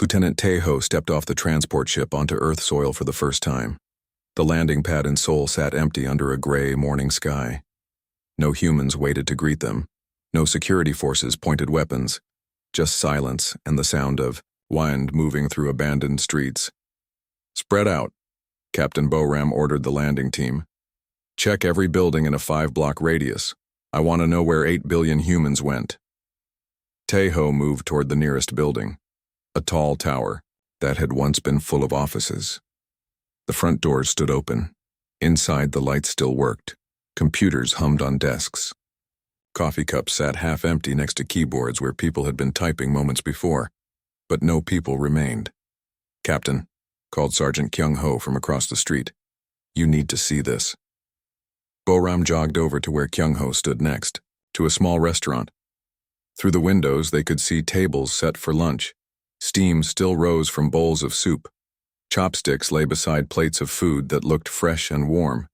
Lieutenant Taeho stepped off the transport ship onto Earth soil for the first time. The landing pad in Seoul sat empty under a gray morning sky. No humans waited to greet them. No security forces pointed weapons. Just silence and the sound of wind moving through abandoned streets. "Spread out," Captain Boram ordered the landing team. "Check every building in a 5-block radius. I want to know where 8 billion humans went." Taeho moved toward the nearest building, a tall tower that had once been full of offices. The front doors stood open. Inside, the lights still worked. Computers hummed on desks. Coffee cups sat half empty next to keyboards where people had been typing moments before, but no people remained. "Captain," called Sergeant Kyung-ho from across the street, "you need to see this." Boram jogged over to where Kyung-ho stood next, to a small restaurant. Through the windows, they could see tables set for lunch. Steam still rose from bowls of soup. Chopsticks lay beside plates of food that looked fresh and warm.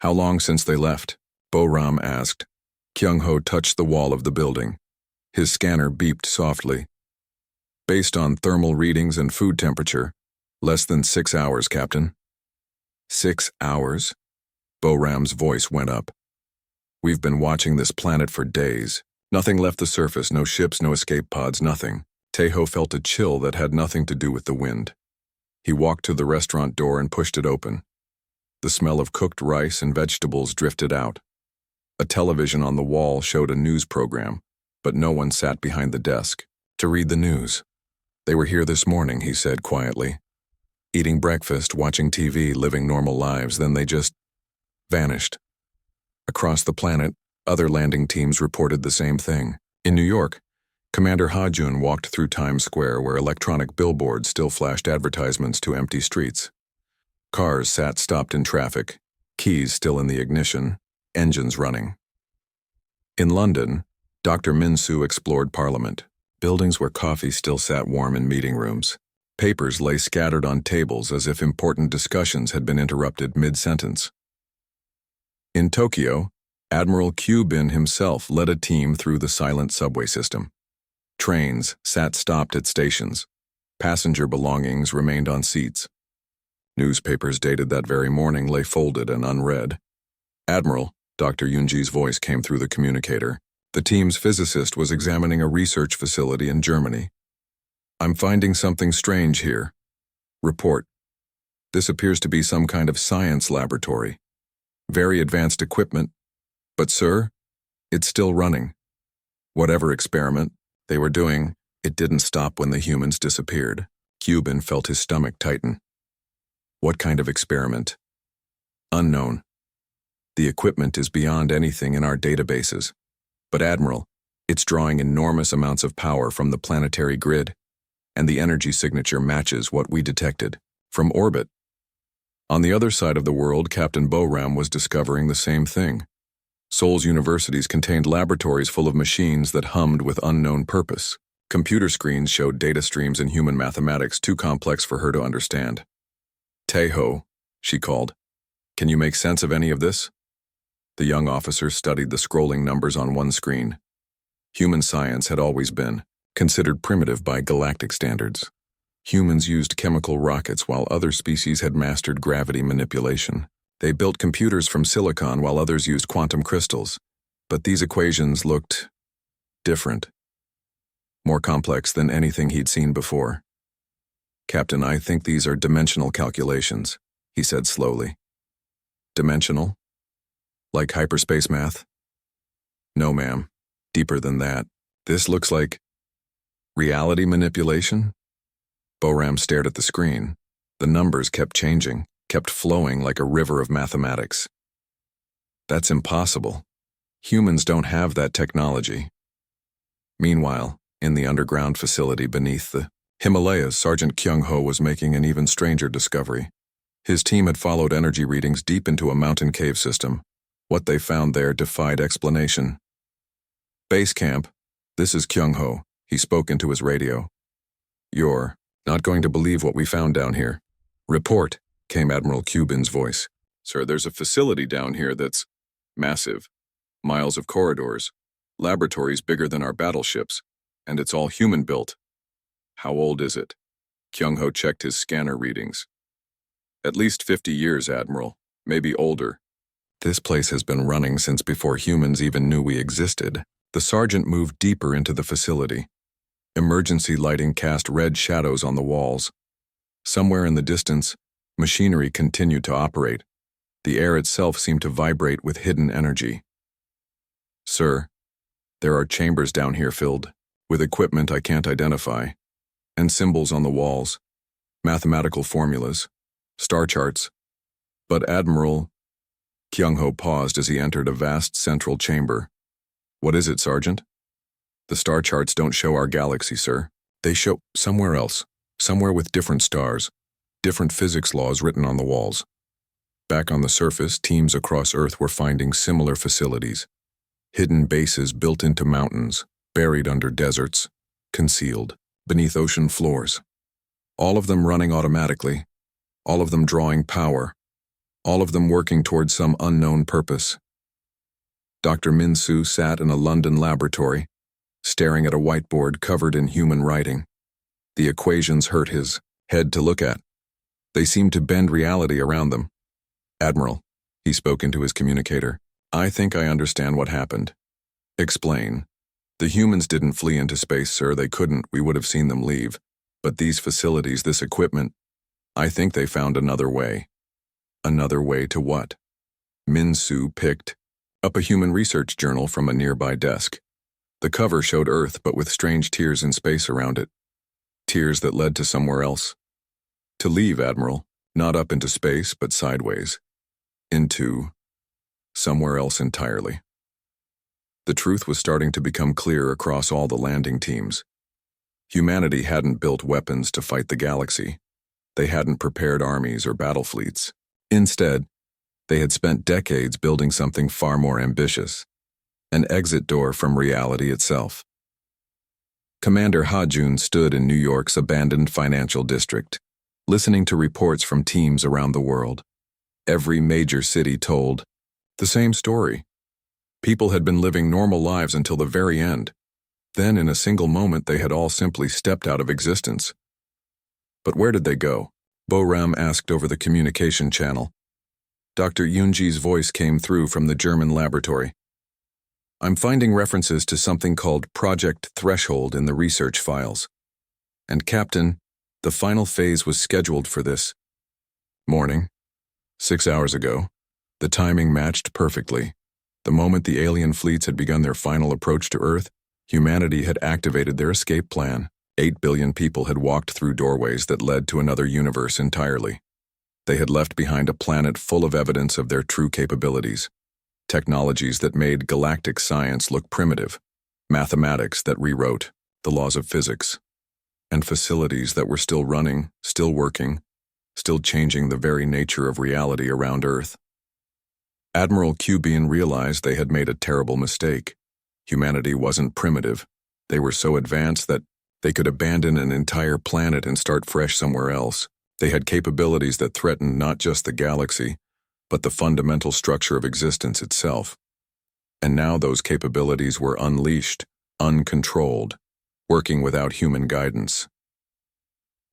"How long since they left?" Boram asked. Kyung-ho touched the wall of the building. His scanner beeped softly. "Based on thermal readings and food temperature, less than 6 hours, Captain." 6 hours? Boram's voice went up. "We've been watching this planet for days. Nothing left the surface, no ships, no escape pods, nothing." Taeho felt a chill that had nothing to do with the wind. He walked to the restaurant door and pushed it open. The smell of cooked rice and vegetables drifted out. A television on the wall showed a news program, but no one sat behind the desk to read the news. "They were here this morning," he said quietly. "Eating breakfast, watching TV, living normal lives, then they just vanished." Across the planet, other landing teams reported the same thing. In New York, Commander Ha-jun walked through Times Square where electronic billboards still flashed advertisements to empty streets. Cars sat stopped in traffic, keys still in the ignition, engines running. In London, Dr. Min-soo explored Parliament, buildings where coffee still sat warm in meeting rooms. Papers lay scattered on tables as if important discussions had been interrupted mid-sentence. In Tokyo, Admiral Q Bin himself led a team through the silent subway system. Trains sat stopped at stations. Passenger belongings remained on seats. Newspapers dated that very morning lay folded and unread. "Admiral," Dr. Yunji's voice came through the communicator. The team's physicist was examining a research facility in Germany. "I'm finding something strange here." "Report." "This appears to be some kind of science laboratory. Very advanced equipment. But, sir, it's still running. Whatever experiment they were doing, it didn't stop when the humans disappeared." Cuban felt his stomach tighten. "What kind of experiment?" "Unknown. The equipment is beyond anything in our databases. But, Admiral, it's drawing enormous amounts of power from the planetary grid, and the energy signature matches what we detected from orbit." On the other side of the world, Captain Boram was discovering the same thing. Seoul's universities contained laboratories full of machines that hummed with unknown purpose. Computer screens showed data streams in human mathematics too complex for her to understand. "Taeho," she called, "can you make sense of any of this?" The young officer studied the scrolling numbers on one screen. Human science had always been considered primitive by galactic standards. Humans used chemical rockets while other species had mastered gravity manipulation. They built computers from silicon while others used quantum crystals. But these equations looked different. More complex than anything he'd seen before. "Captain, I think these are dimensional calculations," he said slowly. "Dimensional? Like hyperspace math?" "No, ma'am. Deeper than that. This looks like reality manipulation." Boram stared at the screen. The numbers kept changing, kept flowing like a river of mathematics. "That's impossible. Humans don't have that technology." Meanwhile, in the underground facility beneath the Himalayas, Sergeant Kyung-ho was making an even stranger discovery. His team had followed energy readings deep into a mountain cave system. What they found there defied explanation. "Base camp, this is Kyung-ho," he spoke into his radio. "You're not going to believe what we found down here." "Report," came Admiral Cuban's voice. "Sir, there's a facility down here that's massive. Miles of corridors, laboratories bigger than our battleships, and it's all human-built." "How old is it?" Kyung-ho checked his scanner readings. At least 50 years, Admiral. Maybe older. This place has been running since before humans even knew we existed. The sergeant moved deeper into the facility. Emergency lighting cast red shadows on the walls. Somewhere in the distance, machinery continued to operate. The air itself seemed to vibrate with hidden energy. Sir, there are chambers down here filled with equipment I can't identify, and symbols on the walls, mathematical formulas, star charts. But Admiral, Kyung-ho paused as he entered a vast central chamber. What is it, Sergeant? The star charts don't show our galaxy, sir. They show somewhere else, somewhere with different stars, different physics laws written on the walls. Back on the surface, teams across Earth were finding similar facilities. Hidden bases built into mountains, buried under deserts, concealed beneath ocean floors. All of them running automatically, all of them drawing power, all of them working towards some unknown purpose. Dr. Min-soo sat in a London laboratory, staring at a whiteboard covered in human writing. The equations hurt his head to look at. They seemed to bend reality around them. Admiral, he spoke into his communicator, I think I understand what happened. Explain. The humans didn't flee into space, sir. They couldn't. We would have seen them leave. But these facilities, this equipment, I think they found another way. Another way to what? Min-soo picked up a human research journal from a nearby desk. The cover showed Earth, but with strange tears in space around it. Tears that led to somewhere else. To leave, Admiral, not up into space, but sideways. Into somewhere else entirely. The truth was starting to become clear across all the landing teams. Humanity hadn't built weapons to fight the galaxy. They hadn't prepared armies or battle fleets. Instead, they had spent decades building something far more ambitious. An exit door from reality itself. Commander Ha-jun stood in New York's abandoned financial district, listening to reports from teams around the world. Every major city told the same story. People had been living normal lives until the very end. Then, in a single moment, they had all simply stepped out of existence. But where did they go? Bo-ram asked over the communication channel. Dr. Yoonji's voice came through from the German laboratory. I'm finding references to something called Project Threshold in the research files. And Captain, the final phase was scheduled for this morning, 6 hours ago. The timing matched perfectly. The moment the alien fleets had begun their final approach to Earth, humanity had activated their escape plan. 8 billion people had walked through doorways that led to another universe entirely. They had left behind a planet full of evidence of their true capabilities. Technologies that made galactic science look primitive. Mathematics that rewrote the laws of physics. And facilities that were still running, still working, still changing the very nature of reality around Earth. Admiral Cubian realized they had made a terrible mistake. Humanity wasn't primitive. They were so advanced that they could abandon an entire planet and start fresh somewhere else. They had capabilities that threatened not just the galaxy, but the fundamental structure of existence itself. And now those capabilities were unleashed, uncontrolled, working without human guidance.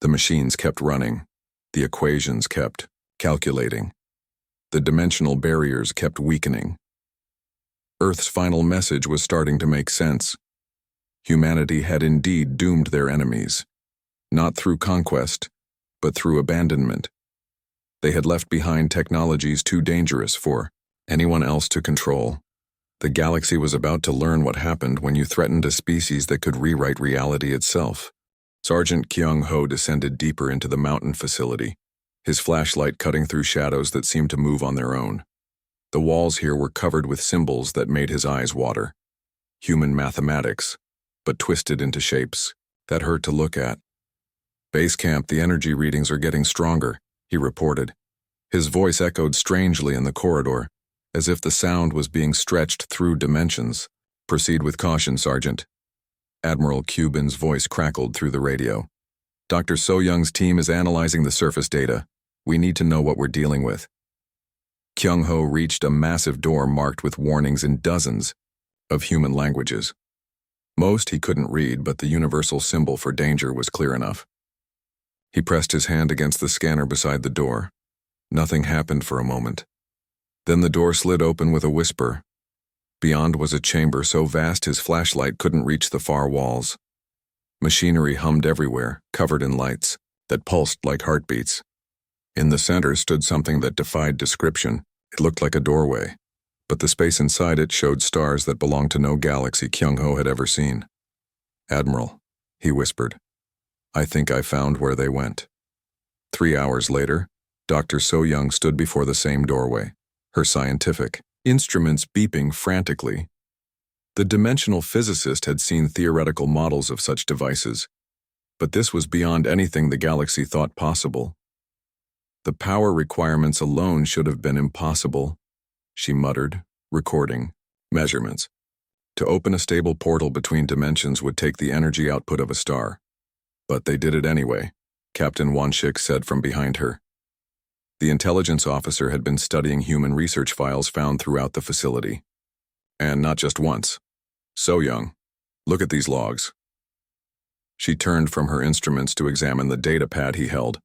The machines kept running. The equations kept calculating. The dimensional barriers kept weakening. Earth's final message was starting to make sense. Humanity had indeed doomed their enemies, not through conquest, but through abandonment. They had left behind technologies too dangerous for anyone else to control. The galaxy was about to learn what happened when you threatened a species that could rewrite reality itself. Sergeant Kyung-ho descended deeper into the mountain facility, his flashlight cutting through shadows that seemed to move on their own. The walls here were covered with symbols that made his eyes water. Human mathematics, but twisted into shapes that hurt to look at. Base camp, the energy readings are getting stronger, he reported. His voice echoed strangely in the corridor, as if the sound was being stretched through dimensions. Proceed with caution, Sergeant. Admiral Cuban's voice crackled through the radio. Dr. So-young's team is analyzing the surface data. We need to know what we're dealing with. Kyung-ho reached a massive door marked with warnings in dozens of human languages. Most he couldn't read, but the universal symbol for danger was clear enough. He pressed his hand against the scanner beside the door. Nothing happened for a moment. Then the door slid open with a whisper. Beyond was a chamber so vast his flashlight couldn't reach the far walls. Machinery hummed everywhere, covered in lights that pulsed like heartbeats. In the center stood something that defied description. It looked like a doorway, but the space inside it showed stars that belonged to no galaxy Kyung-ho had ever seen. "Admiral," he whispered, "I think I found where they went." 3 hours later, Dr. So-young stood before the same doorway, her scientific instruments beeping frantically. The dimensional physicist had seen theoretical models of such devices, but this was beyond anything the galaxy thought possible. The power requirements alone should have been impossible, she muttered, recording measurements. To open a stable portal between dimensions would take the energy output of a star. But they did it anyway, Captain Won-shik said from behind her. The intelligence officer had been studying human research files found throughout the facility. And not just once. So-young, look at these logs. She turned from her instruments to examine the data pad he held.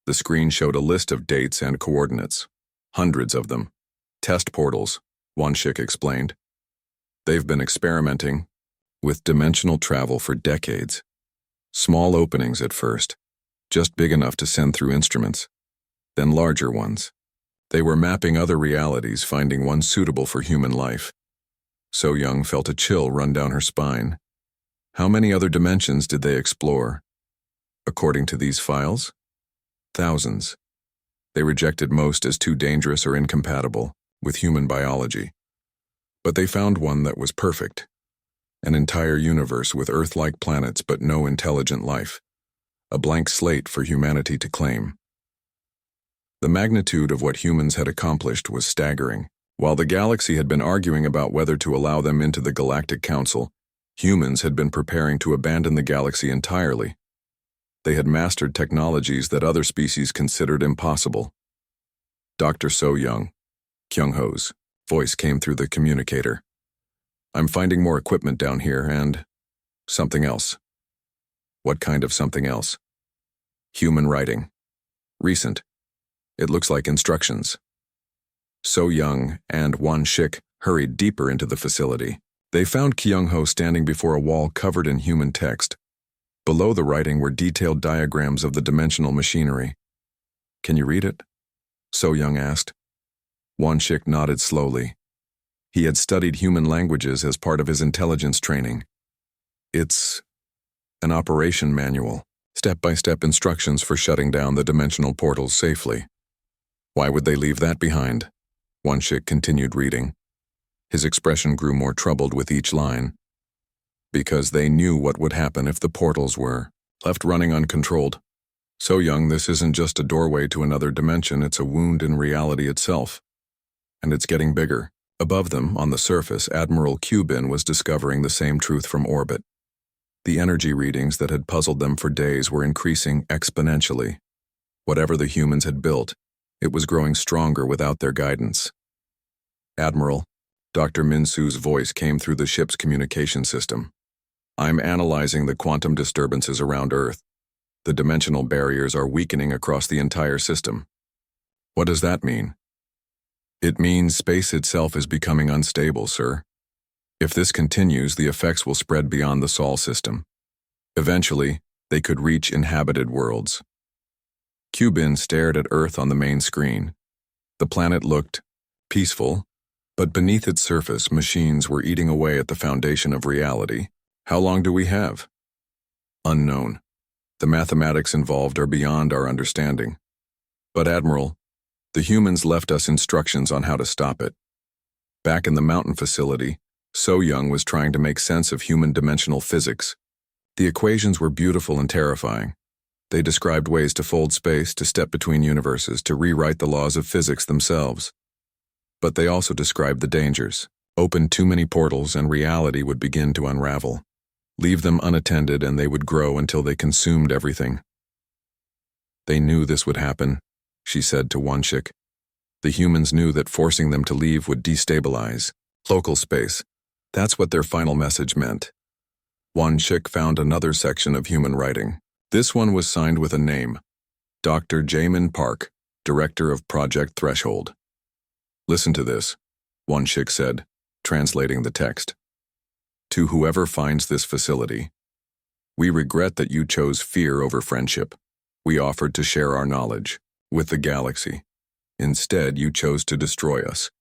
The screen showed a list of dates and coordinates. Hundreds of them. Test portals, Won-shik explained. They've been experimenting with dimensional travel for decades. Small openings at first, just big enough to send through instruments. Then larger ones. They were mapping other realities, finding one suitable for human life. So-young felt a chill run down her spine. How many other dimensions did they explore? According to these files? Thousands. They rejected most as too dangerous or incompatible with human biology. But they found one that was perfect. An entire universe with Earth-like planets but no intelligent life. A blank slate for humanity to claim. The magnitude of what humans had accomplished was staggering. While the galaxy had been arguing about whether to allow them into the Galactic Council, humans had been preparing to abandon the galaxy entirely. They had mastered technologies that other species considered impossible. Dr. So-young, Kyung-ho's voice came through the communicator. "I'm finding more equipment down here and something else." "What kind of something else?" "Human writing. Recent. It looks like instructions." So-young and Won-shik hurried deeper into the facility. They found Kyung-ho standing before a wall covered in human text. Below the writing were detailed diagrams of the dimensional machinery. "Can you read it?" So-young asked. Won-shik nodded slowly. He had studied human languages as part of his intelligence training. "It's an operation manual, step-by-step instructions for shutting down the dimensional portals safely." "Why would they leave that behind?" Won-shik continued reading. His expression grew more troubled with each line. "Because they knew what would happen if the portals were left running uncontrolled. So-young, this isn't just a doorway to another dimension, it's a wound in reality itself. And it's getting bigger." Above them, on the surface, Admiral Cubin was discovering the same truth from orbit. The energy readings that had puzzled them for days were increasing exponentially. Whatever the humans had built, it was growing stronger without their guidance. "Admiral," Dr. Min-soo's voice came through the ship's communication system. "I'm analyzing the quantum disturbances around Earth. The dimensional barriers are weakening across the entire system." "What does that mean?" "It means space itself is becoming unstable, sir. If this continues, the effects will spread beyond the Sol system. Eventually, they could reach inhabited worlds." Cubin stared at Earth on the main screen. The planet looked peaceful, but beneath its surface, machines were eating away at the foundation of reality. "How long do we have?" "Unknown. The mathematics involved are beyond our understanding. But Admiral, the humans left us instructions on how to stop it." Back in the mountain facility, So-young was trying to make sense of human dimensional physics. The equations were beautiful and terrifying. They described ways to fold space, to step between universes, to rewrite the laws of physics themselves. But they also described the dangers. Open too many portals and reality would begin to unravel. Leave them unattended and they would grow until they consumed everything. "They knew this would happen," she said to Won-shik. "The humans knew that forcing them to leave would destabilize local space. That's what their final message meant." Won-shik found another section of human writing. This one was signed with a name, Dr. Jamin Park, Director of Project Threshold. Listen to this, one Shik said, translating the text. To whoever finds this facility, we regret that you chose fear over friendship. We offered to share our knowledge with the galaxy. Instead, you chose to destroy us.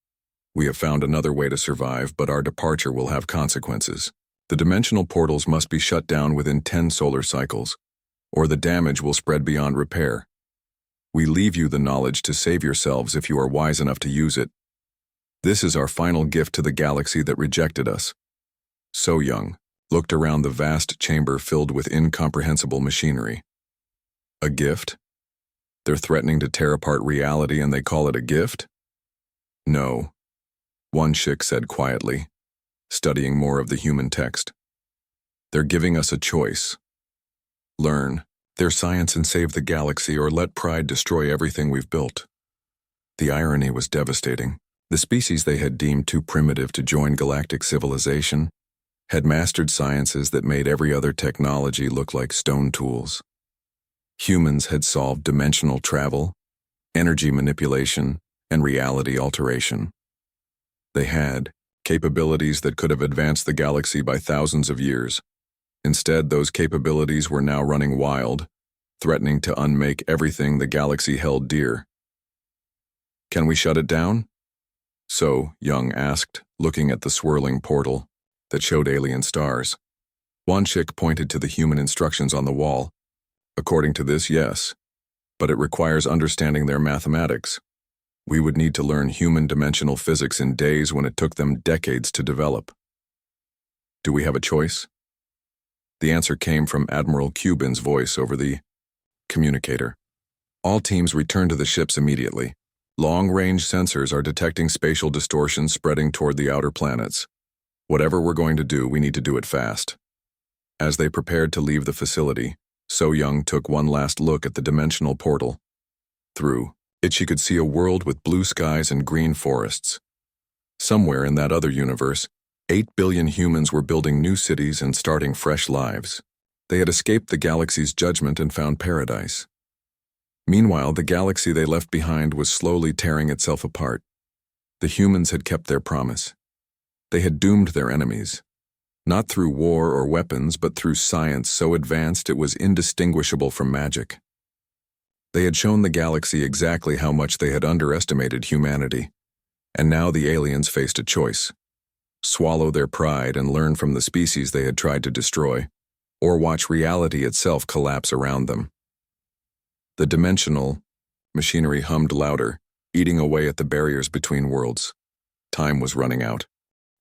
We have found another way to survive, but our departure will have consequences. The dimensional portals must be shut down within 10 solar cycles, or the damage will spread beyond repair. We leave you the knowledge to save yourselves if you are wise enough to use it. This is our final gift to the galaxy that rejected us. So Young looked around the vast chamber filled with incomprehensible machinery. A gift? They're threatening to tear apart reality and they call it a gift? No, one Shik said quietly, studying more of the human text. They're giving us a choice. Learn their science and save the galaxy, or let pride destroy everything we've built. The irony was devastating. The species they had deemed too primitive to join galactic civilization had mastered sciences that made every other technology look like stone tools. Humans had solved dimensional travel, energy manipulation, and reality alteration. They had capabilities that could have advanced the galaxy by thousands of years. Instead, those capabilities were now running wild, threatening to unmake everything the galaxy held dear. Can we shut it down? So, Young asked, looking at the swirling portal that showed alien stars. Wanshik pointed to the human instructions on the wall. According to this, yes, but it requires understanding their mathematics. We would need to learn human dimensional physics in days when it took them decades to develop. Do we have a choice? The answer came from Admiral Cuban's voice over the communicator. All teams return to the ships immediately. Long-range sensors are detecting spatial distortions spreading toward the outer planets. Whatever we're going to do, we need to do it fast. As they prepared to leave the facility, So Young took one last look at the dimensional portal. Through it, she could see a world with blue skies and green forests. Somewhere in that other universe, 8 billion humans were building new cities and starting fresh lives. They had escaped the galaxy's judgment and found paradise. Meanwhile, the galaxy they left behind was slowly tearing itself apart. The humans had kept their promise. They had doomed their enemies, not through war or weapons, but through science so advanced it was indistinguishable from magic. They had shown the galaxy exactly how much they had underestimated humanity, and now the aliens faced a choice: swallow their pride and learn from the species they had tried to destroy, or watch reality itself collapse around them. The dimensional machinery hummed louder, eating away at the barriers between worlds. Time was running out.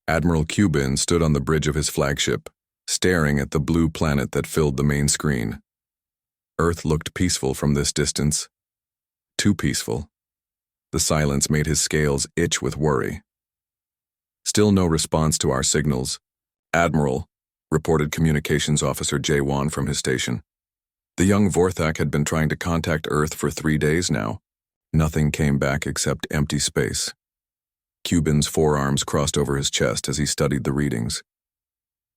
Admiral Cuban stood on the bridge of his flagship, staring at the blue planet that filled the main screen. Earth looked peaceful from this distance. Too peaceful. The silence made his scales itch with worry. Still no response to our signals. Admiral, reported Communications Officer J1 from his station. The young Vorthak had been trying to contact Earth for 3 days now. Nothing came back except empty space. Cuban's forearms crossed over his chest as he studied the readings.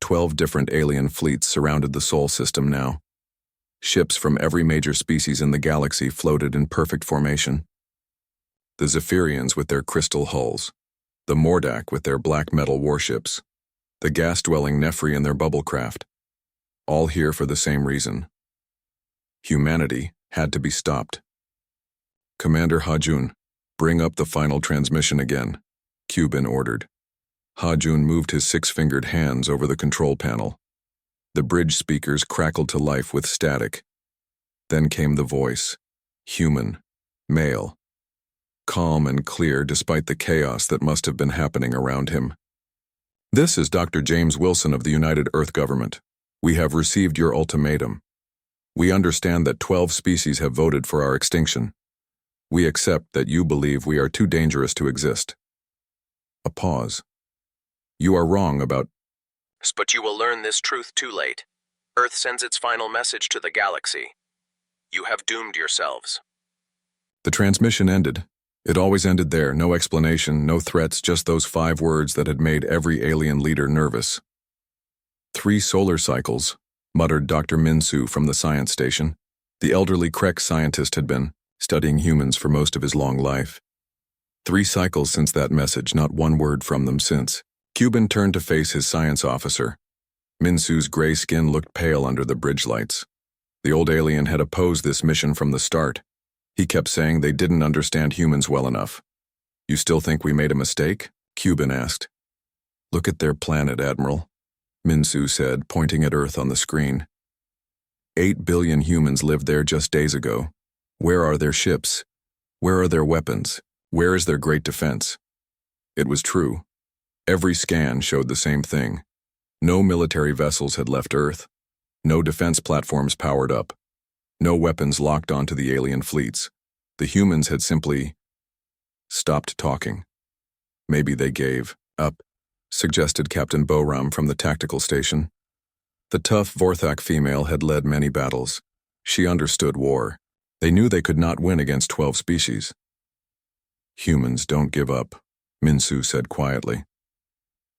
12 different alien fleets surrounded the Sol system now. Ships from every major species in the galaxy floated in perfect formation. The Zephyrians with their crystal hulls, the Mordak with their black metal warships, the gas-dwelling Nefri and their bubble craft, all here for the same reason. Humanity had to be stopped. Commander Hajun, bring up the final transmission again, Cuban ordered. Hajun moved his 6-fingered hands over the control panel. The bridge speakers crackled to life with static. Then came the voice, human, male, calm and clear despite the chaos that must have been happening around him. This is Dr. James Wilson of the United Earth Government. We have received your ultimatum. We understand that 12 species have voted for our extinction. We accept that you believe we are too dangerous to exist. A pause. You are wrong about... But you will learn this truth too late. Earth sends its final message to the galaxy. You have doomed yourselves. The transmission ended. It always ended there, no explanation, no threats, just those 5 words that had made every alien leader nervous. 3 solar cycles, muttered Dr. Minsu from the science station. The elderly Krek scientist had been studying humans for most of his long life. 3 cycles since that message, not one word from them since. Cuban turned to face his science officer. Minsu's gray skin looked pale under the bridge lights. The old alien had opposed this mission from the start. He kept saying they didn't understand humans well enough. "You still think we made a mistake?" Cuban asked. "Look at their planet, Admiral," Minsu said, pointing at Earth on the screen. 8 billion humans lived there just days ago. Where are their ships? Where are their weapons? Where is their great defense? It was true. Every scan showed the same thing. No military vessels had left Earth. No defense platforms powered up. No weapons locked onto the alien fleets. The humans had simply stopped talking. Maybe they gave up, suggested Captain Boram from the tactical station. The tough Vorthak female had led many battles. She understood war. They knew they could not win against 12 species. "Humans don't give up," Minsu said quietly.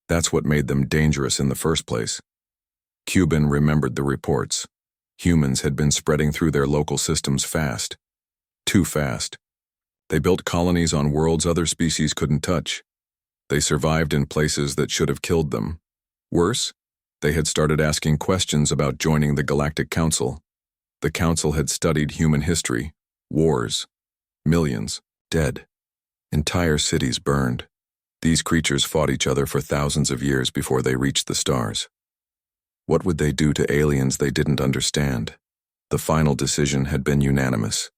"That's what made them dangerous in the first place." Cuban remembered the reports. Humans had been spreading through their local systems fast. Too fast. They built colonies on worlds other species couldn't touch. They survived in places that should have killed them. Worse, they had started asking questions about joining the Galactic Council. The Council had studied human history, wars, millions dead, entire cities burned. These creatures fought each other for thousands of years before they reached the stars. What would they do to aliens they didn't understand? The final decision had been unanimous.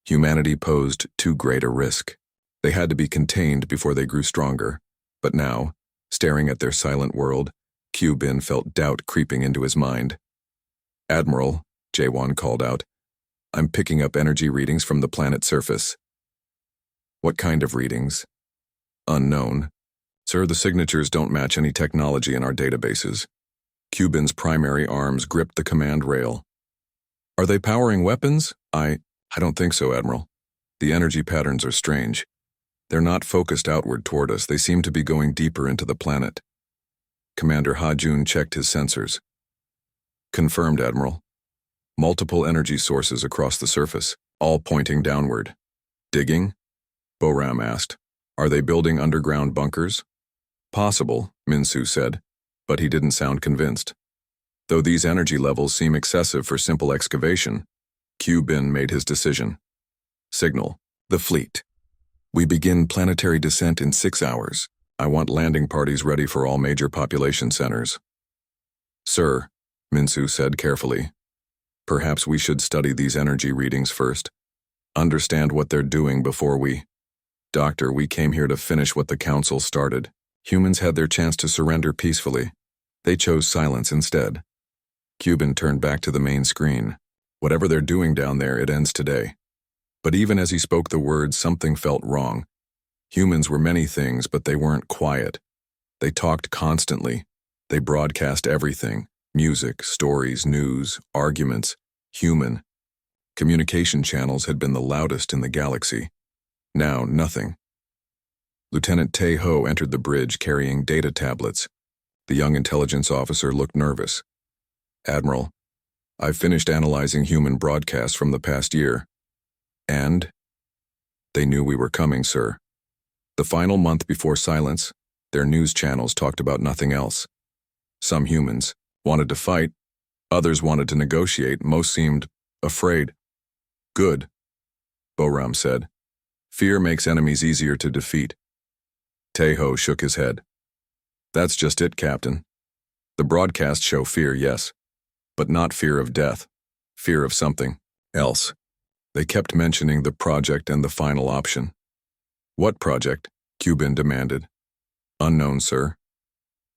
Humanity posed too great a risk. They had to be contained before they grew stronger. But now, staring at their silent world, Cuban felt doubt creeping into his mind. "Admiral," Jaewon called out, "I'm picking up energy readings from the planet's surface." "What kind of readings?" "Unknown. Sir, the signatures don't match any technology in our databases." Cuban's primary arms gripped the command rail. "Are they powering weapons?" I don't think so, Admiral. The energy patterns are strange. They're not focused outward toward us. They seem to be going deeper into the planet." Commander Ha-Jun checked his sensors. "Confirmed, Admiral. Multiple energy sources across the surface, all pointing downward." "Digging?" Boram asked. "Are they building underground bunkers?" "Possible," Minsu said, but he didn't sound convinced. "Though these energy levels seem excessive for simple excavation." Cuban made his decision. "Signal. The fleet. We begin planetary descent in 6 hours. I want landing parties ready for all major population centers." "Sir," Minsu said carefully, "perhaps we should study these energy readings first. Understand what they're doing before we—" "Doctor, we came here to finish what the Council started. Humans had their chance to surrender peacefully. They chose silence instead." Cuban turned back to the main screen. "Whatever they're doing down there, it ends today." But even as he spoke the words, something felt wrong. Humans were many things, but they weren't quiet. They talked constantly. They broadcast everything: music, stories, news, arguments, human. Communication channels had been the loudest in the galaxy. Now, nothing. Lieutenant Tae-ho entered the bridge carrying data tablets. The young intelligence officer looked nervous. "Admiral, I've finished analyzing human broadcasts from the past year." "And?" "They knew we were coming, sir. The final month before silence, their news channels talked about nothing else. Some humans wanted to fight, others wanted to negotiate, most seemed afraid." "Good," Boram said. "Fear makes enemies easier to defeat." Tae-ho shook his head. "That's just it, Captain. The broadcasts show fear, yes, but not fear of death, fear of something else. They kept mentioning the project and the final option." "What project?" Cuban demanded. "Unknown, sir.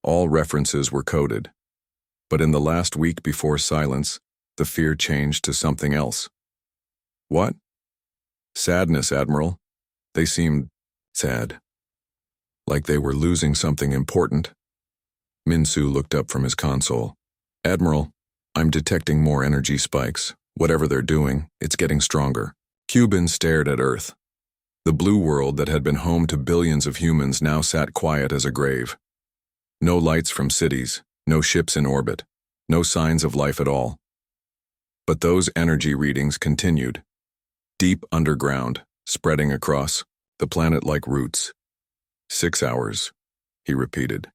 All references were coded. But in the last week before silence, the fear changed to something else." "What?" "Sadness, Admiral. They seemed sad. Like they were losing something important." Minsu looked up from his console. "Admiral, I'm detecting more energy spikes. Whatever they're doing, it's getting stronger." Cuban stared at Earth. The blue world that had been home to billions of humans now sat quiet as a grave. No lights from cities, no ships in orbit, no signs of life at all. But those energy readings continued, deep underground, spreading across the planet like roots. 6 hours, he repeated.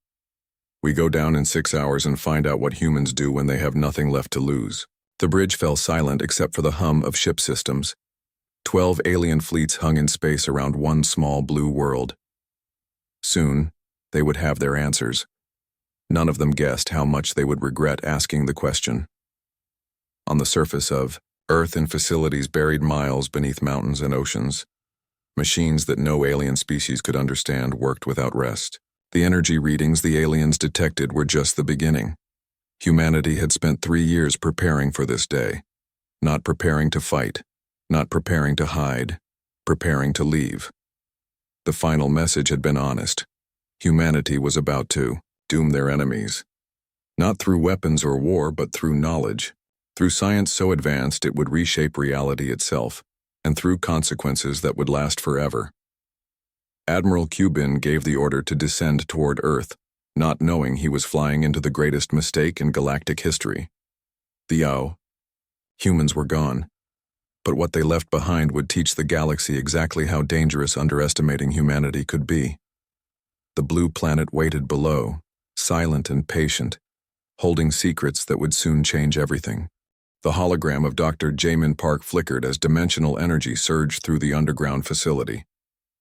We go down in 6 hours and find out what humans do when they have nothing left to lose. The bridge fell silent except for the hum of ship systems. 12 alien fleets hung in space around one small blue world. Soon, they would have their answers. None of them guessed how much they would regret asking the question. On the surface of Earth and facilities buried miles beneath mountains and oceans, machines that no alien species could understand worked without rest. The energy readings the aliens detected were just the beginning. Humanity had spent 3 years preparing for this day. Not preparing to fight, not preparing to hide, preparing to leave. The final message had been honest. Humanity was about to doom their enemies. Not through weapons or war, but through knowledge. Through science so advanced it would reshape reality itself, and through consequences that would last forever. Admiral Cuban gave the order to descend toward Earth, not knowing he was flying into the greatest mistake in galactic history. Humans were gone, but what they left behind would teach the galaxy exactly how dangerous underestimating humanity could be. The blue planet waited below, silent and patient, holding secrets that would soon change everything. The hologram of Dr. Jamin Park flickered as dimensional energy surged through the underground facility.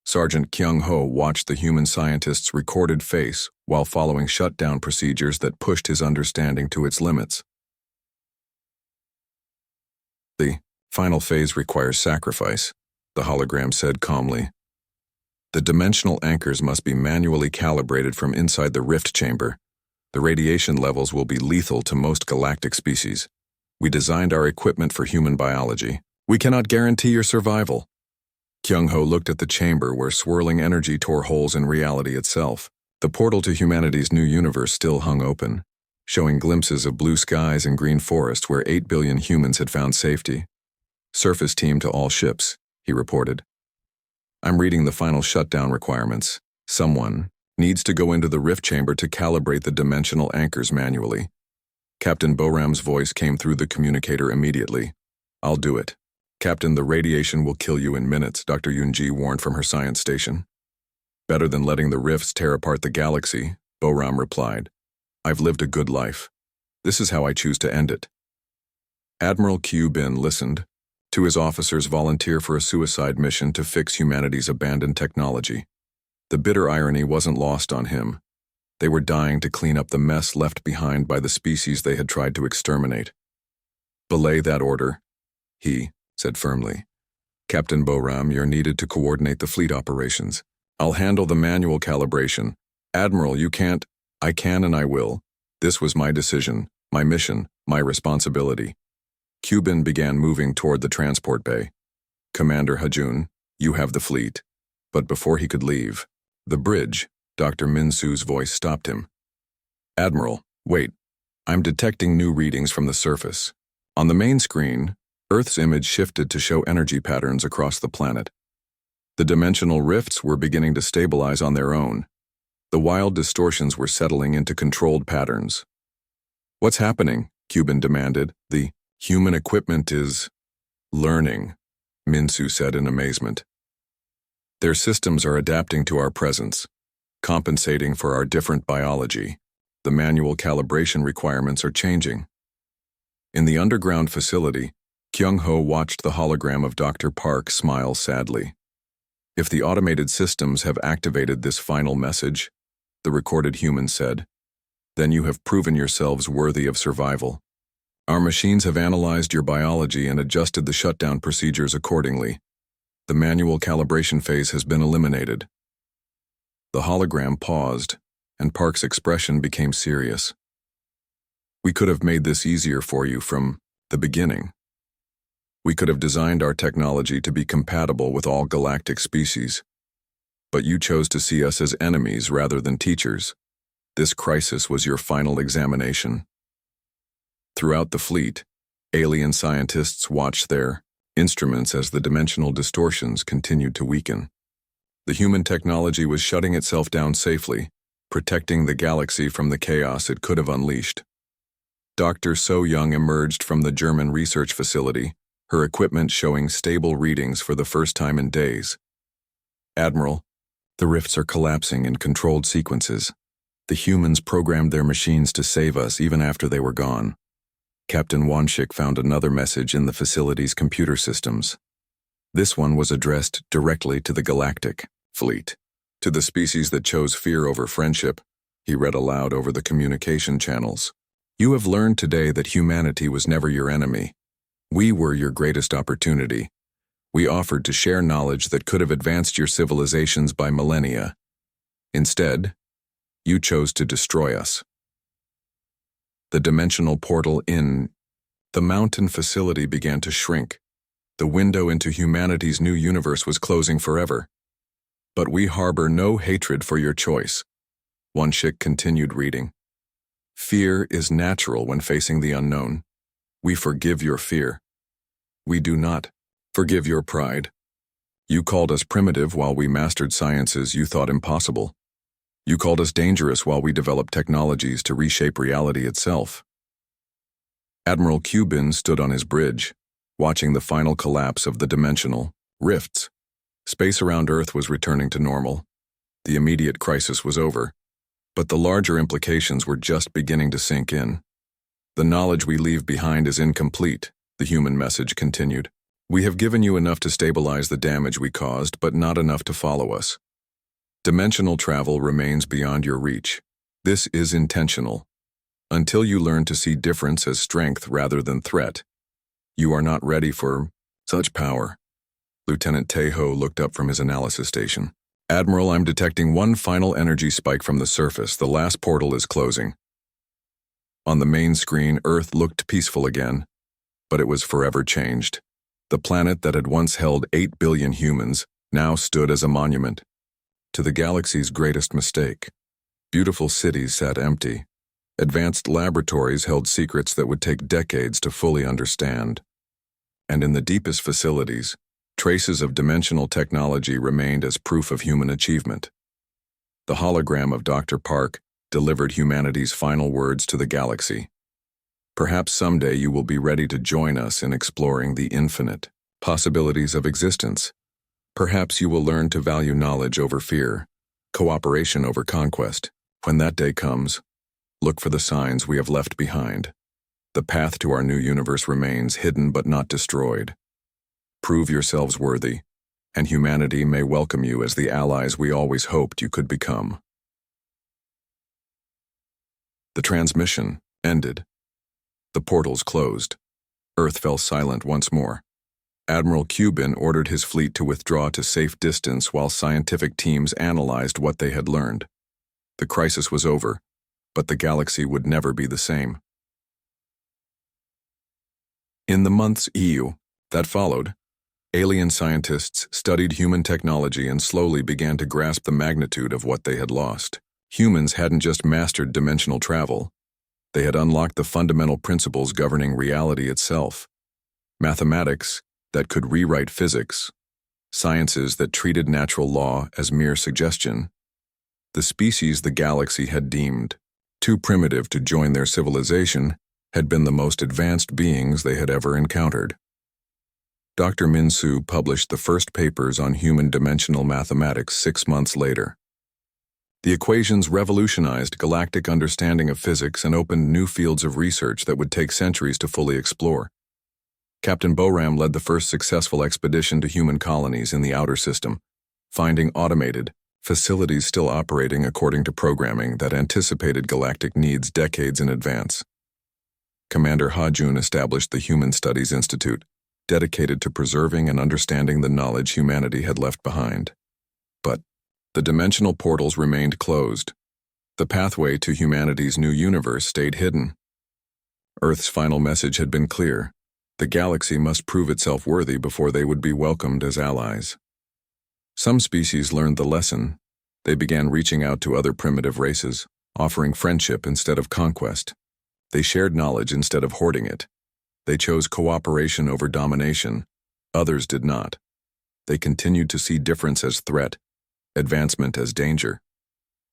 Sergeant Kyung-ho watched the human scientist's recorded face while following shutdown procedures that pushed his understanding to its limits. The final phase requires sacrifice, the hologram said calmly. The dimensional anchors must be manually calibrated from inside the rift chamber. The radiation levels will be lethal to most galactic species. We designed our equipment for human biology. We cannot guarantee your survival. Kyung-ho looked at the chamber where swirling energy tore holes in reality itself. The portal to humanity's new universe still hung open, showing glimpses of blue skies and green forests where 8 billion humans had found safety. Surface team to all ships, he reported. I'm reading the final shutdown requirements. Someone needs to go into the rift chamber to calibrate the dimensional anchors manually. Captain Boram's voice came through the communicator immediately. I'll do it. Captain, the radiation will kill you in minutes, Dr. Yunji warned from her science station. Better than letting the rifts tear apart the galaxy, Boram replied. I've lived a good life. This is how I choose to end it. Admiral Q Bin listened to his officers volunteer for a suicide mission to fix humanity's abandoned technology. The bitter irony wasn't lost on him. They were dying to clean up the mess left behind by the species they had tried to exterminate. Belay that order, he said firmly. Captain Boram, you're needed to coordinate the fleet operations. I'll handle the manual calibration. Admiral, you can't. I can and I will. This was my decision, my mission, my responsibility. Cuban began moving toward the transport bay. Commander Hajun, you have the fleet. But before he could leave, the bridge, Dr. Minsu's voice stopped him. Admiral, wait. I'm detecting new readings from the surface. On the main screen, Earth's image shifted to show energy patterns across the planet. The dimensional rifts were beginning to stabilize on their own. The wild distortions were settling into controlled patterns. What's happening? Cuban demanded. The human equipment is learning, Minsu said in amazement. Their systems are adapting to our presence, compensating for our different biology. The manual calibration requirements are changing. In the underground facility, Kyung-ho watched the hologram of Dr. Park smile sadly. If the automated systems have activated this final message, the recorded human said, then you have proven yourselves worthy of survival. Our machines have analyzed your biology and adjusted the shutdown procedures accordingly. The manual calibration phase has been eliminated. The hologram paused, and Park's expression became serious. We could have made this easier for you from the beginning. We could have designed our technology to be compatible with all galactic species. But you chose to see us as enemies rather than teachers. This crisis was your final examination. Throughout the fleet, alien scientists watched their instruments as the dimensional distortions continued to weaken. The human technology was shutting itself down safely, protecting the galaxy from the chaos it could have unleashed. Dr. So Young emerged from the German research facility, her equipment showing stable readings for the first time in days. Admiral, the rifts are collapsing in controlled sequences. The humans programmed their machines to save us even after they were gone. Captain Wanshik found another message in the facility's computer systems. This one was addressed directly to the Galactic fleet. To the species that chose fear over friendship, he read aloud over the communication channels. You have learned today that humanity was never your enemy. We were your greatest opportunity. We offered to share knowledge that could have advanced your civilizations by millennia. Instead, you chose to destroy us. The dimensional portal in the mountain facility began to shrink. The window into humanity's new universe was closing forever. But we harbor no hatred for your choice. Wanshik continued reading. Fear is natural when facing the unknown. We forgive your fear. We do not forgive your pride. You called us primitive while we mastered sciences you thought impossible. You called us dangerous while we developed technologies to reshape reality itself. Admiral Cuban stood on his bridge, watching the final collapse of the dimensional rifts. Space around Earth was returning to normal. The immediate crisis was over, but the larger implications were just beginning to sink in. The knowledge we leave behind is incomplete, the human message continued. We have given you enough to stabilize the damage we caused, but not enough to follow us. Dimensional travel remains beyond your reach. This is intentional. Until you learn to see difference as strength rather than threat, you are not ready for such power. Lieutenant Tejo looked up from his analysis station. Admiral, I'm detecting one final energy spike from the surface. The last portal is closing. On the main screen, Earth looked peaceful again, but it was forever changed. The planet that had once held 8 billion humans now stood as a monument to the galaxy's greatest mistake. Beautiful cities sat empty. Advanced laboratories held secrets that would take decades to fully understand. And in the deepest facilities, traces of dimensional technology remained as proof of human achievement. The hologram of Dr. Park delivered humanity's final words to the galaxy. Perhaps someday you will be ready to join us in exploring the infinite possibilities of existence. Perhaps you will learn to value knowledge over fear, cooperation over conquest. When that day comes, look for the signs we have left behind. The path to our new universe remains hidden but not destroyed. Prove yourselves worthy, and humanity may welcome you as the allies we always hoped you could become. The transmission ended. The portals closed. Earth fell silent once more. Admiral Cuban ordered his fleet to withdraw to safe distance while scientific teams analyzed what they had learned. The crisis was over, but the galaxy would never be the same. In the months that followed, alien scientists studied human technology and slowly began to grasp the magnitude of what they had lost. Humans hadn't just mastered dimensional travel. They had unlocked the fundamental principles governing reality itself. Mathematics that could rewrite physics. Sciences that treated natural law as mere suggestion. The species the galaxy had deemed too primitive to join their civilization had been the most advanced beings they had ever encountered. Dr. Minsu published the first papers on human dimensional mathematics 6 months later. The equations revolutionized galactic understanding of physics and opened new fields of research that would take centuries to fully explore. Captain Boram led the first successful expedition to human colonies in the outer system, finding automated facilities still operating according to programming that anticipated galactic needs decades in advance. Commander Hajun established the Human Studies Institute, dedicated to preserving and understanding the knowledge humanity had left behind. But the dimensional portals remained closed. The pathway to humanity's new universe stayed hidden. Earth's final message had been clear. The galaxy must prove itself worthy before they would be welcomed as allies. Some species learned the lesson. They began reaching out to other primitive races, offering friendship instead of conquest. They shared knowledge instead of hoarding it. They chose cooperation over domination. Others did not. They continued to see difference as threat, advancement as danger.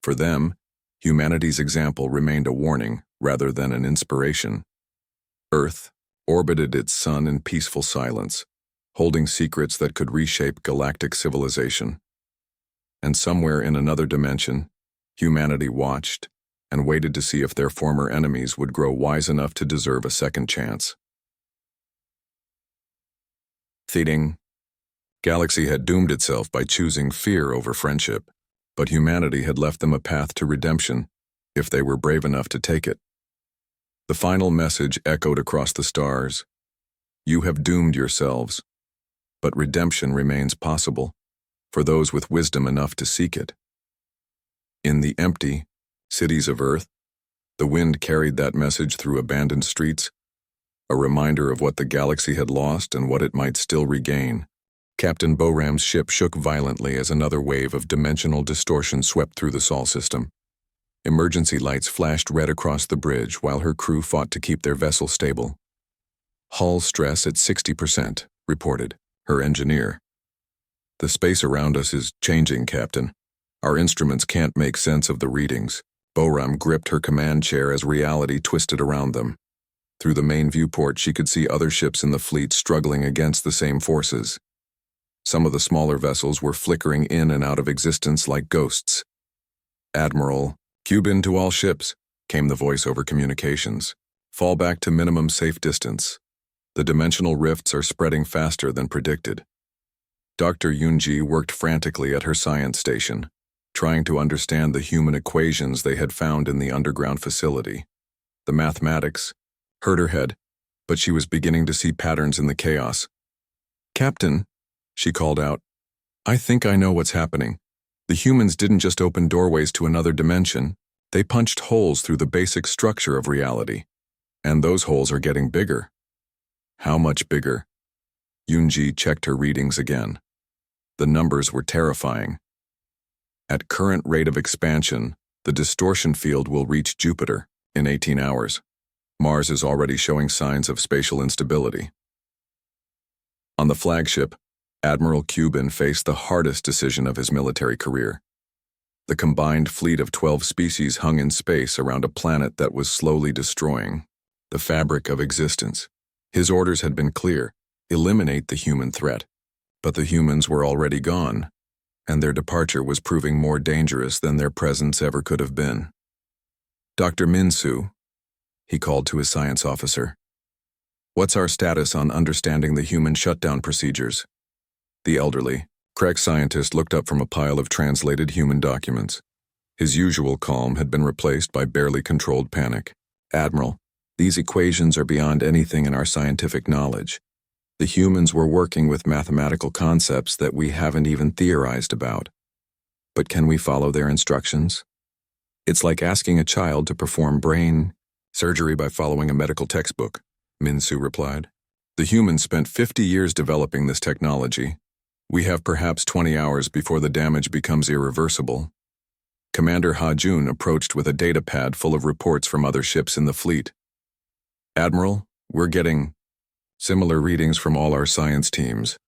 For them, humanity's example remained a warning rather than an inspiration. Earth orbited its sun in peaceful silence, holding secrets that could reshape galactic civilization. And somewhere in another dimension, humanity watched and waited to see if their former enemies would grow wise enough to deserve a second chance. Thieding. Galaxy had doomed itself by choosing fear over friendship, but humanity had left them a path to redemption if they were brave enough to take it. The final message echoed across the stars. You have doomed yourselves, but redemption remains possible for those with wisdom enough to seek it. In the empty cities of Earth, the wind carried that message through abandoned streets, a reminder of what the galaxy had lost and what it might still regain. Captain Boram's ship shook violently as another wave of dimensional distortion swept through the Sol system. Emergency lights flashed red across the bridge while her crew fought to keep their vessel stable. Hull stress at 60%, reported her engineer. The space around us is changing, Captain. Our instruments can't make sense of the readings. Boram gripped her command chair as reality twisted around them. Through the main viewport, she could see other ships in the fleet struggling against the same forces. Some of the smaller vessels were flickering in and out of existence like ghosts. Admiral, cube in to all ships, came the voice over communications. Fall back to minimum safe distance. The dimensional rifts are spreading faster than predicted. Dr. Yunji worked frantically at her science station, trying to understand the human equations they had found in the underground facility. The mathematics hurt her head, but she was beginning to see patterns in the chaos. Captain, she called out, I think I know what's happening. The humans didn't just open doorways to another dimension, they punched holes through the basic structure of reality. And those holes are getting bigger. How much bigger? Yunji checked her readings again. The numbers were terrifying. At current rate of expansion, the distortion field will reach Jupiter in 18 hours. Mars is already showing signs of spatial instability. On the flagship, Admiral Cuban faced the hardest decision of his military career. The combined fleet of 12 species hung in space around a planet that was slowly destroying the fabric of existence. His orders had been clear: eliminate the human threat. But the humans were already gone, and their departure was proving more dangerous than their presence ever could have been. Dr. Minsu, he called to his science officer. What's our status on understanding the human shutdown procedures? The elderly, crack scientist looked up from a pile of translated human documents. His usual calm had been replaced by barely controlled panic. Admiral, these equations are beyond anything in our scientific knowledge. The humans were working with mathematical concepts that we haven't even theorized about. But can we follow their instructions? It's like asking a child to perform brain surgery by following a medical textbook, Minsu replied. The humans spent 50 years developing this technology. We have perhaps 20 hours before the damage becomes irreversible. Commander Ha-Jun approached with a data pad full of reports from other ships in the fleet. Admiral, we're getting similar readings from all our science teams.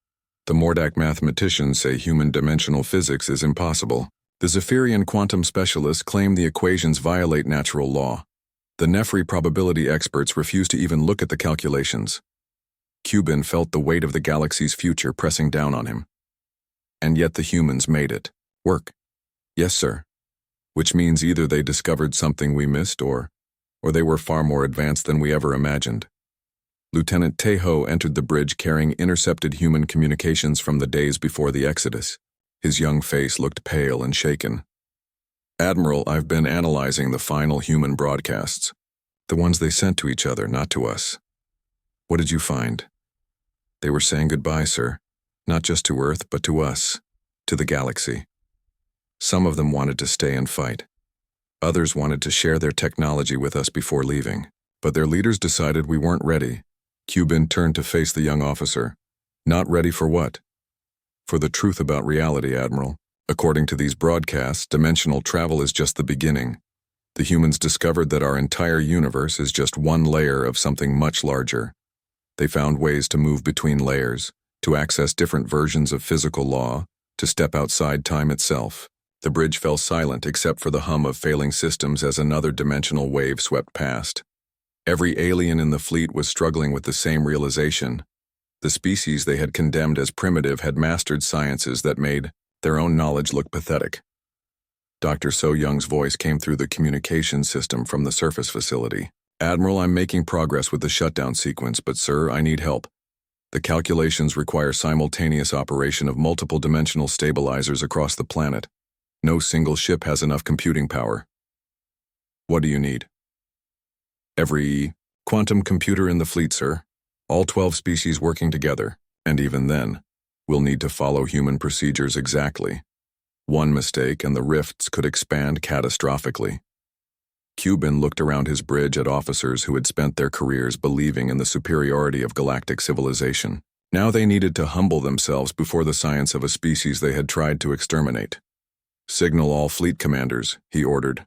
The Mordak mathematicians say human dimensional physics is impossible. The Zephyrian quantum specialists claim the equations violate natural law. The Nefri probability experts refuse to even look at the calculations. Cuban felt the weight of the galaxy's future pressing down on him. And yet the humans made it work. Yes, sir. Which means either they discovered something we missed or they were far more advanced than we ever imagined. Lieutenant Tejo entered the bridge carrying intercepted human communications from the days before the Exodus. His young face looked pale and shaken. Admiral, I've been analyzing the final human broadcasts. The ones they sent to each other, not to us. What did you find? They were saying goodbye, sir. Not just to Earth, but to us. To the galaxy. Some of them wanted to stay and fight. Others wanted to share their technology with us before leaving. But their leaders decided we weren't ready. Cuban turned to face the young officer. Not ready for what? For the truth about reality, Admiral. According to these broadcasts, dimensional travel is just the beginning. The humans discovered that our entire universe is just one layer of something much larger. They found ways to move between layers, to access different versions of physical law, to step outside time itself. The bridge fell silent except for the hum of failing systems as another dimensional wave swept past. Every alien in the fleet was struggling with the same realization. The species they had condemned as primitive had mastered sciences that made their own knowledge look pathetic. Dr. So Young's voice came through the communication system from the surface facility. "Admiral, I'm making progress with the shutdown sequence, but sir, I need help. The calculations require simultaneous operation of multiple dimensional stabilizers across the planet. No single ship has enough computing power." "What do you need?" "Every quantum computer in the fleet, sir. All 12 species working together, and even then, we'll need to follow human procedures exactly. One mistake and the rifts could expand catastrophically." Cuban looked around his bridge at officers who had spent their careers believing in the superiority of galactic civilization. Now they needed to humble themselves before the science of a species they had tried to exterminate. "Signal all fleet commanders," he ordered.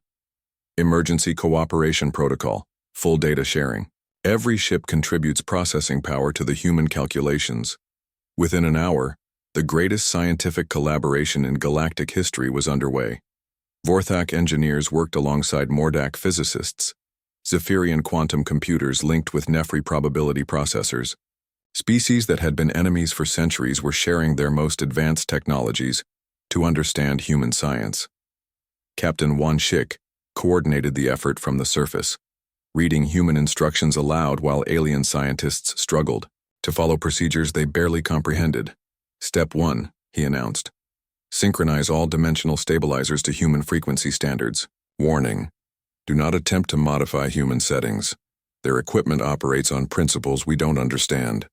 "Emergency cooperation protocol, full data sharing. Every ship contributes processing power to the human calculations." Within an hour, the greatest scientific collaboration in galactic history was underway. Vorthak engineers worked alongside Mordak physicists. Zephyrian quantum computers linked with Nefri probability processors. Species that had been enemies for centuries were sharing their most advanced technologies to understand human science. Captain Wan Shik coordinated the effort from the surface, reading human instructions aloud while alien scientists struggled to follow procedures they barely comprehended. "Step 1, he announced. "Synchronize all dimensional stabilizers to human frequency standards. Warning: do not attempt to modify human settings. Their equipment operates on principles we don't understand."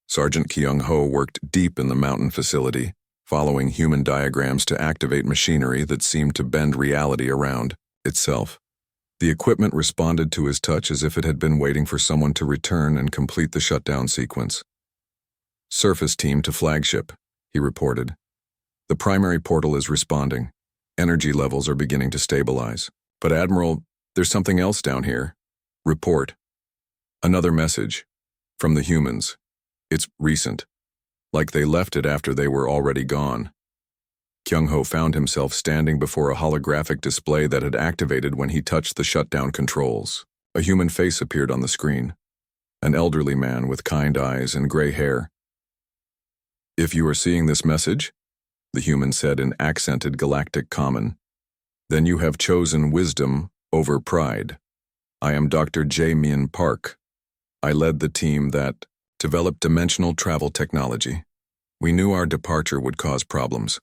Sergeant Kyung Ho worked deep in the mountain facility, following human diagrams to activate machinery that seemed to bend reality around itself. The equipment responded to his touch as if it had been waiting for someone to return and complete the shutdown sequence. "Surface team to flagship," he reported. "The primary portal is responding. Energy levels are beginning to stabilize. But Admiral, there's something else down here." "Report." "Another message. From the humans. It's recent. Like they left it after they were already gone." Kyung-ho found himself standing before a holographic display that had activated when he touched the shutdown controls. A human face appeared on the screen. An elderly man with kind eyes and gray hair. "If you are seeing this message," the human said in accented galactic common, "then you have chosen wisdom over pride. I am Dr. Jae-Min Park. I led the team that developed dimensional travel technology. We knew our departure would cause problems.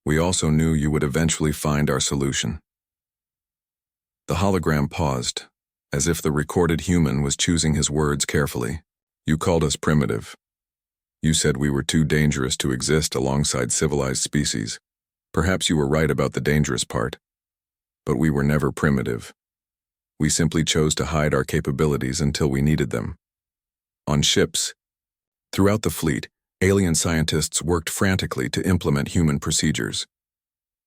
We also knew you would eventually find our solution." The hologram paused, as if the recorded human was choosing his words carefully. "You called us primitive. You said we were too dangerous to exist alongside civilized species. Perhaps you were right about the dangerous part. But we were never primitive. We simply chose to hide our capabilities until we needed them." On ships, throughout the fleet, alien scientists worked frantically to implement human procedures.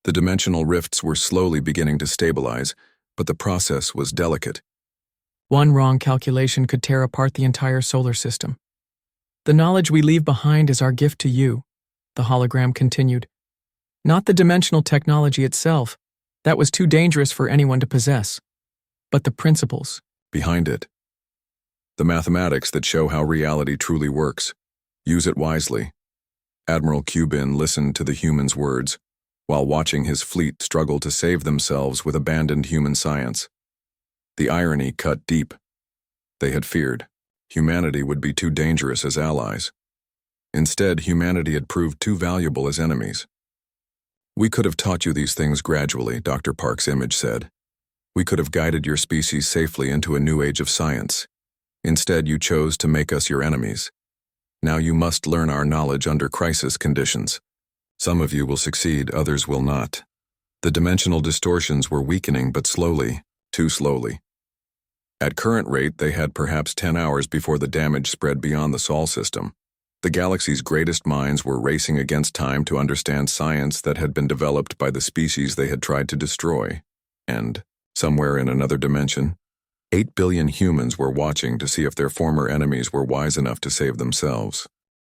The dimensional rifts were slowly beginning to stabilize, but the process was delicate. "One wrong calculation could tear apart the entire solar system. The knowledge we leave behind is our gift to you," the hologram continued. "Not the dimensional technology itself. That was too dangerous for anyone to possess. But the principles behind it. The mathematics that show how reality truly works. Use it wisely." Admiral Cuban listened to the human's words, while watching his fleet struggle to save themselves with abandoned human science. The irony cut deep. They had feared humanity would be too dangerous as allies. Instead, humanity had proved too valuable as enemies. "We could have taught you these things gradually," Dr. Park's image said. "We could have guided your species safely into a new age of science. Instead, you chose to make us your enemies. Now you must learn our knowledge under crisis conditions. Some of you will succeed, others will not." The dimensional distortions were weakening, but slowly, too slowly. At current rate, they had perhaps 10 hours before the damage spread beyond the Sol system. The galaxy's greatest minds were racing against time to understand science that had been developed by the species they had tried to destroy. And, somewhere in another dimension, 8 billion humans were watching to see if their former enemies were wise enough to save themselves.